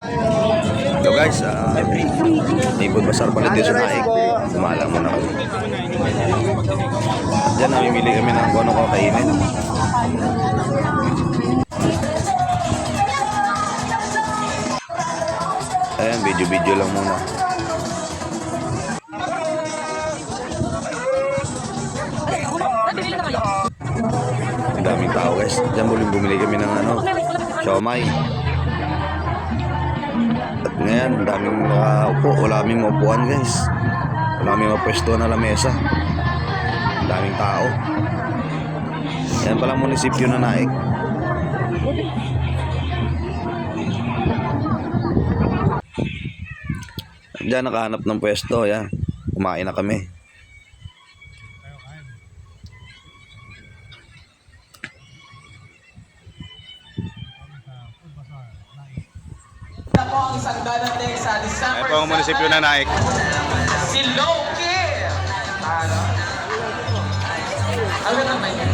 Hello guys, Ibon Basar pala dito sa Naik. Sumalang muna kami. Diyan namimili kami ng kung ano kakainin. Ayan, video lang muna. Ang daming tao guys. Diyan bumili kami ng siomay. At ngayon, ang daming nakaupo. Wala kaming maupuan guys. Wala kaming mapwesto na lamesa. Ang daming tao. Yan palang munisipyo na Naik. Diyan nakahanap ng pwesto. Yan. Kumain na kami. Po ang isang darating sa December 7. Ito ang munisipyo na Naik. Si Loki! Ano naman yan?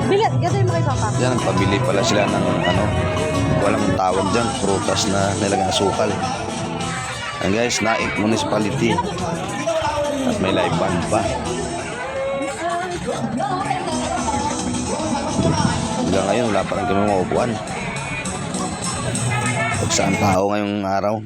Bilat, gano'n mo kay Papa. Yan, pabili pala sila ng walang tawag dyan, prutas na nilagang asukal. Yan guys, Naik Municipality. At may live band pa. Hanggang ngayon, wala pa rin kami maupuan. Pag saan tao ngayong araw.